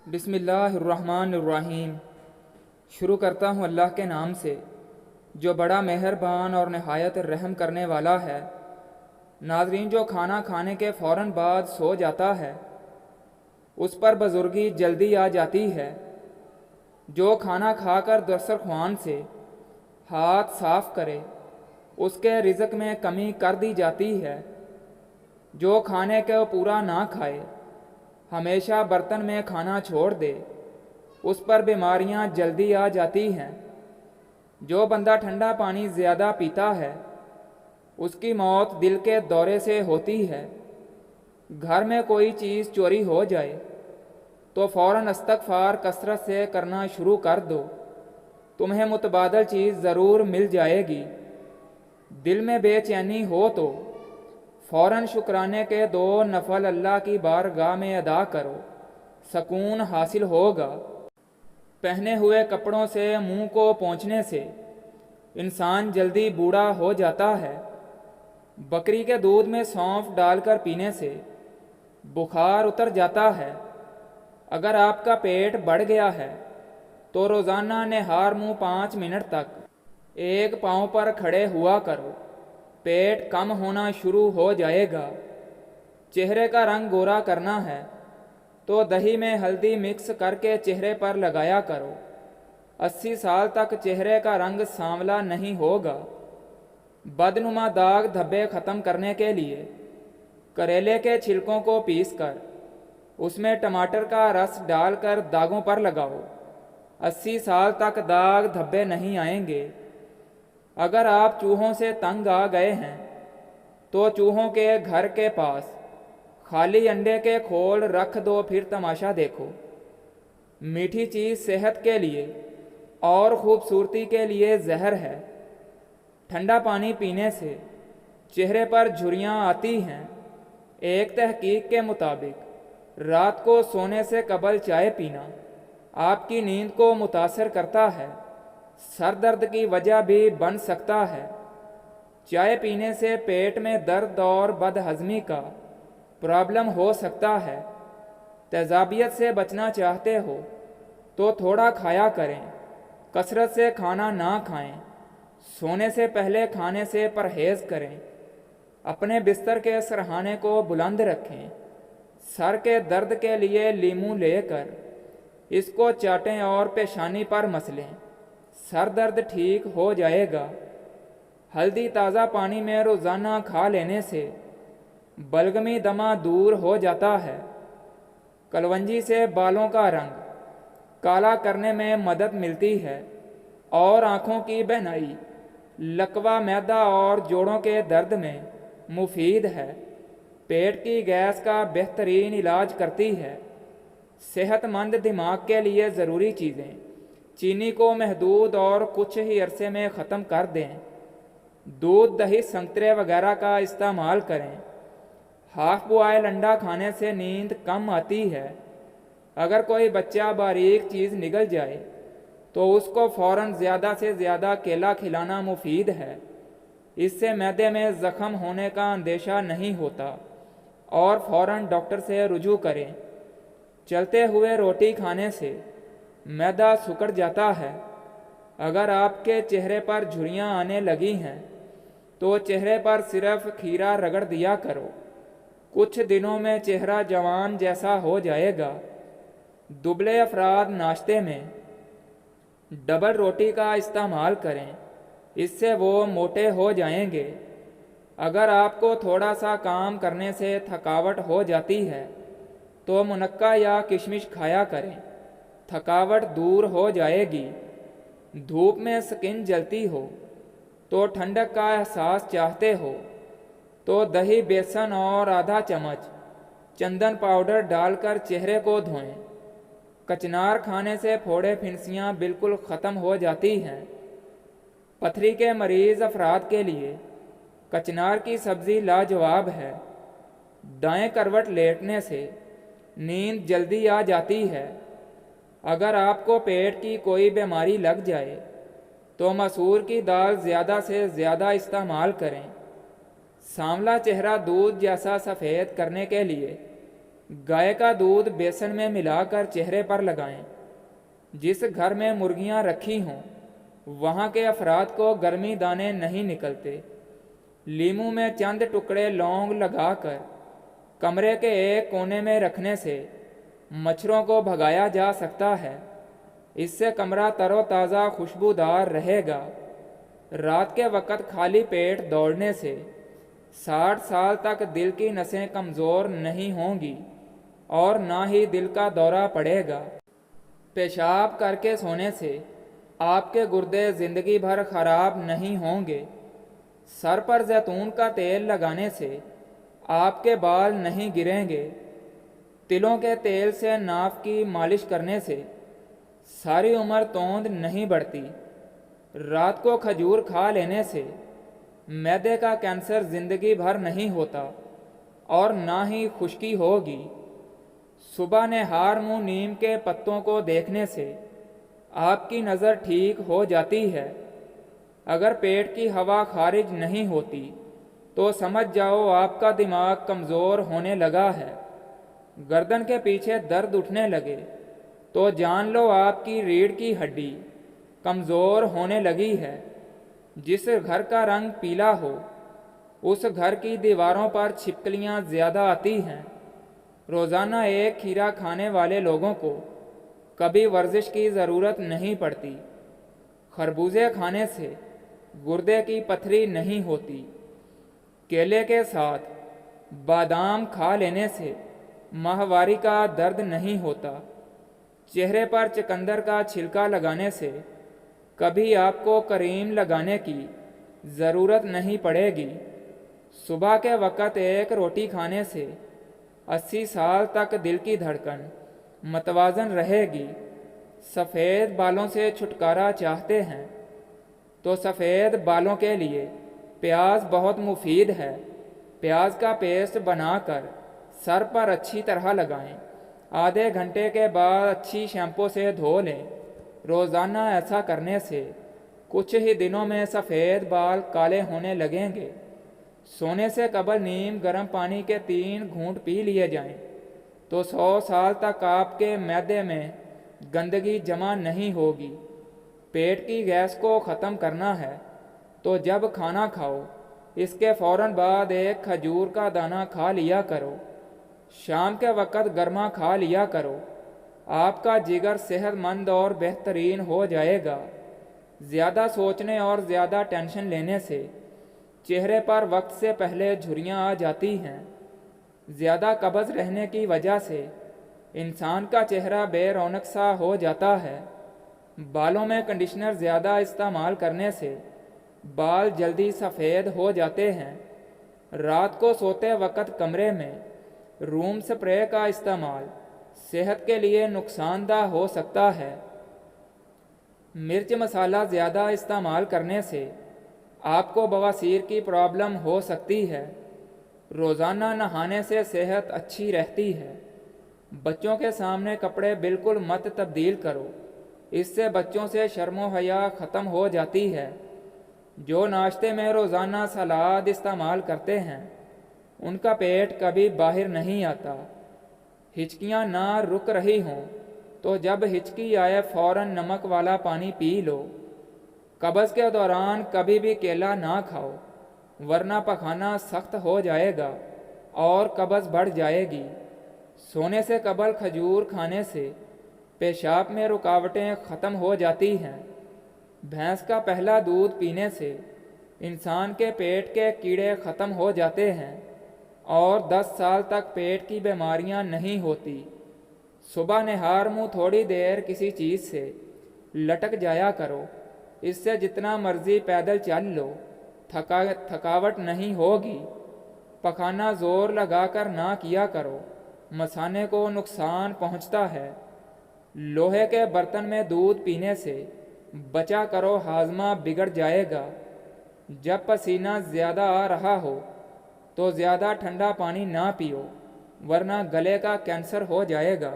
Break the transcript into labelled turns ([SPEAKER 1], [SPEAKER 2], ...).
[SPEAKER 1] بسم اللہ الرحمن الرحیم۔ شروع کرتا ہوں اللہ کے نام سے جو بڑا مہربان اور نہایت رحم کرنے والا ہے۔ ناظرین، جو کھانا کھانے کے فوراً بعد سو جاتا ہے اس پر بزرگی جلدی آ جاتی ہے۔ جو کھانا کھا کر دسترخوان سے ہاتھ صاف کرے اس کے رزق میں کمی کر دی جاتی ہے۔ جو کھانے کو پورا نہ کھائے، ہمیشہ برتن میں کھانا چھوڑ دے، اس پر بیماریاں جلدی آ جاتی ہیں۔ جو بندہ ٹھنڈا پانی زیادہ پیتا ہے اس کی موت دل کے دورے سے ہوتی ہے۔ گھر میں کوئی چیز چوری ہو جائے تو فوراً استغفار کثرت سے کرنا شروع کر دو، تمہیں متبادل چیز ضرور مل جائے گی۔ دل میں بے چینی ہو تو فوراً شکرانے کے 2 نفل اللہ کی بارگاہ میں ادا کرو، سکون حاصل ہوگا۔ پہنے ہوئے کپڑوں سے منہ کو پونچھنے سے انسان جلدی بوڑھا ہو جاتا ہے۔ بکری کے دودھ میں سونف ڈال کر پینے سے بخار اتر جاتا ہے۔ اگر آپ کا پیٹ بڑھ گیا ہے تو روزانہ نہار منہ 5 منٹ تک ایک پاؤں پر کھڑے ہوا کرو، پیٹ کم ہونا شروع ہو جائے گا۔ چہرے کا رنگ گورا کرنا ہے تو دہی میں ہلدی مکس کر کے چہرے پر لگایا کرو، 80 سال تک چہرے کا رنگ سانولا نہیں ہوگا۔ بدنما داغ دھبے ختم کرنے کے لیے کریلے کے چھلکوں کو پیس کر اس میں ٹماٹر کا رس ڈال کر داغوں پر لگاؤ، 80 سال تک داغ دھبے نہیں آئیں گے۔ اگر آپ چوہوں سے تنگ آ گئے ہیں تو چوہوں کے گھر کے پاس خالی انڈے کے کھول رکھ دو، پھر تماشا دیکھو۔ میٹھی چیز صحت کے لیے اور خوبصورتی کے لیے زہر ہے۔ ٹھنڈا پانی پینے سے چہرے پر جھریاں آتی ہیں۔ ایک تحقیق کے مطابق رات کو سونے سے قبل چائے پینا آپ کی نیند کو متاثر کرتا ہے، سر درد کی وجہ بھی بن سکتا ہے۔ چائے پینے سے پیٹ میں درد اور بد ہضمی کا پرابلم ہو سکتا ہے۔ تیزابیت سے بچنا چاہتے ہو تو تھوڑا کھایا کریں، کثرت سے کھانا نہ کھائیں۔ سونے سے پہلے کھانے سے پرہیز کریں۔ اپنے بستر کے سرہانے کو بلند رکھیں۔ سر کے درد کے لیے لیموں لے کر اس کو چاٹیں اور پیشانی پر مسلیں، سر درد ٹھیک ہو جائے گا۔ ہلدی تازہ پانی میں روزانہ کھا لینے سے بلغمی دمہ دور ہو جاتا ہے۔ کلونجی سے بالوں کا رنگ کالا کرنے میں مدد ملتی ہے اور آنکھوں کی بینائی، لکوہ معدہ اور جوڑوں کے درد میں مفید ہے۔ پیٹ کی گیس کا بہترین علاج کرتی ہے۔ صحت مند دماغ کے لیے ضروری چیزیں: چینی کو محدود اور کچھ ہی عرصے میں ختم کر دیں۔ دودھ، دہی، سنترے وغیرہ کا استعمال کریں۔ ہاف بوائل انڈا کھانے سے نیند کم آتی ہے۔ اگر کوئی بچہ باریک چیز نگل جائے تو اس کو فوراً زیادہ سے زیادہ کیلا کھلانا مفید ہے۔ اس سے معدے میں زخم ہونے کا اندیشہ نہیں ہوتا اور فوراً ڈاکٹر سے رجوع کریں۔ چلتے ہوئے روٹی کھانے سے معدہ سکڑ جاتا ہے۔ اگر آپ کے چہرے پر جھریاں آنے لگی ہیں تو چہرے پر صرف کھیرا رگڑ دیا کرو، کچھ دنوں میں چہرہ جوان جیسا ہو جائے گا۔ دبلے افراد ناشتے میں ڈبل روٹی کا استعمال کریں، اس سے وہ موٹے ہو جائیں گے۔ اگر آپ کو تھوڑا سا کام کرنے سے تھکاوٹ ہو جاتی ہے تو منقع یا کشمش کھایا کریں، تھکاوٹ دور ہو جائے گی۔ دھوپ میں سکن جلتی ہو تو ٹھنڈک کا احساس چاہتے ہو تو دہی، بیسن اور آدھا چمچ چندن پاؤڈر ڈال کر چہرے کو دھوئیں۔ کچنار کھانے سے پھوڑے پھنسیاں بالکل ختم ہو جاتی ہیں۔ پتھری کے مریض افراد کے لیے کچنار کی سبزی لاجواب ہے۔ دائیں کروٹ لیٹنے سے نیند جلدی آ جاتی ہے۔ اگر آپ کو پیٹ کی کوئی بیماری لگ جائے تو مسور کی دال زیادہ سے زیادہ استعمال کریں۔ سانولا چہرہ دودھ جیسا سفید کرنے کے لیے گائے کا دودھ بیسن میں ملا کر چہرے پر لگائیں۔ جس گھر میں مرغیاں رکھی ہوں وہاں کے افراد کو گرمی دانے نہیں نکلتے۔ لیموں میں چند ٹکڑے لونگ لگا کر کمرے کے ایک کونے میں رکھنے سے مچھروں کو بھگایا جا سکتا ہے۔ اس سے کمرہ تر و تازہ خوشبودار رہے گا۔ رات کے وقت خالی پیٹ دوڑنے سے 60 سال تک دل کی نسیں کمزور نہیں ہوں گی اور نہ ہی دل کا دورہ پڑے گا۔ پیشاب کر کے سونے سے آپ کے گردے زندگی بھر خراب نہیں ہوں گے۔ سر پر زیتون کا تیل لگانے سے آپ کے بال نہیں گریں گے۔ تلوں کے تیل سے ناف کی مالش کرنے سے ساری عمر توند نہیں بڑھتی۔ رات کو کھجور کھا لینے سے معدے کا کینسر زندگی بھر نہیں ہوتا اور نہ ہی خشکی ہوگی۔ صبح نہار منہ نیم کے پتوں کو دیکھنے سے آپ کی نظر ٹھیک ہو جاتی ہے۔ اگر پیٹ کی ہوا خارج نہیں ہوتی تو سمجھ جاؤ آپ کا دماغ کمزور ہونے لگا ہے۔ گردن کے پیچھے درد اٹھنے لگے تو جان لو آپ کی ریڑھ کی ہڈی کمزور ہونے لگی ہے۔ جس گھر کا رنگ پیلا ہو اس گھر کی دیواروں پر چھپکلیاں زیادہ آتی ہیں۔ روزانہ ایک کھیرا کھانے والے لوگوں کو کبھی ورزش کی ضرورت نہیں پڑتی۔ خربوزے کھانے سے گردے کی پتھری نہیں ہوتی۔ کیلے کے ساتھ بادام کھا لینے سے ماہواری کا درد نہیں ہوتا۔ چہرے پر چقندر کا چھلکا لگانے سے کبھی آپ کو کریم لگانے کی ضرورت نہیں پڑے گی۔ صبح کے وقت ایک روٹی کھانے سے 80 سال تک دل کی دھڑکن متوازن رہے گی۔ سفید بالوں سے چھٹکارا چاہتے ہیں تو سفید بالوں کے لیے پیاز بہت مفید ہے۔ پیاز کا پیسٹ بنا کر سر پر اچھی طرح لگائیں۔ آدھے گھنٹے کے بعد اچھی شیمپو سے دھو لیں۔ روزانہ ایسا کرنے سے کچھ ہی دنوں میں سفید بال کالے ہونے لگیں گے۔ سونے سے قبل نیم گرم پانی کے 3 گھونٹ پی لیے جائیں تو 100 سال تک آپ کے معدے میں گندگی جمع نہیں ہوگی۔ پیٹ کی گیس کو ختم کرنا ہے تو جب کھانا کھاؤ اس کے فوراً بعد ایک کھجور کا دانہ کھا لیا کرو۔ شام کے وقت گرما کھا لیا کرو۔ آپ کا جگر صحت مند اور بہترین ہو جائے گا۔ زیادہ سوچنے اور زیادہ ٹینشن لینے سے چہرے پر وقت سے پہلے جھریاں آ جاتی ہیں۔ زیادہ قبض رہنے کی وجہ سے انسان کا چہرہ بے رونق سا ہو جاتا ہے۔ بالوں میں کنڈیشنر زیادہ استعمال کرنے سے بال جلدی سفید ہو جاتے ہیں۔ رات کو سوتے وقت کمرے میں روم سپرے کا استعمال صحت کے لیے نقصان دہ ہو سکتا ہے۔ مرچ مسالہ زیادہ استعمال کرنے سے آپ کو بواسیر کی پرابلم ہو سکتی ہے۔ روزانہ نہانے سے صحت اچھی رہتی ہے۔ بچوں کے سامنے کپڑے بالکل مت تبدیل کرو، اس سے بچوں سے شرم و حیا ختم ہو جاتی ہے۔ جو ناشتے میں روزانہ سلاد استعمال کرتے ہیں ان کا پیٹ کبھی باہر نہیں آتا۔ ہچکیاں نہ رک رہی ہوں تو جب ہچکی آئے فوراً نمک والا پانی پی لو۔ قبض کے دوران کبھی بھی کیلا نہ کھاؤ ورنہ پخانہ سخت ہو جائے گا اور قبض بڑھ جائے گی۔ سونے سے قبل کھجور کھانے سے پیشاب میں رکاوٹیں ختم ہو جاتی ہیں۔ بھینس کا پہلا دودھ پینے سے انسان کے پیٹ کے کیڑے ختم ہو جاتے ہیں اور 10 سال تک پیٹ کی بیماریاں نہیں ہوتی۔ صبح نہار منہ تھوڑی دیر کسی چیز سے لٹک جایا کرو، اس سے جتنا مرضی پیدل چل لو تھکاوٹ نہیں ہوگی۔ پخانہ زور لگا کر نہ کیا کرو، مثانے کو نقصان پہنچتا ہے۔ لوہے کے برتن میں دودھ پینے سے بچا کرو، ہاضمہ بگڑ جائے گا۔ جب پسینہ زیادہ آ رہا ہو تو زیادہ ٹھنڈا پانی نہ پیو ورنہ گلے کا کینسر ہو جائے گا۔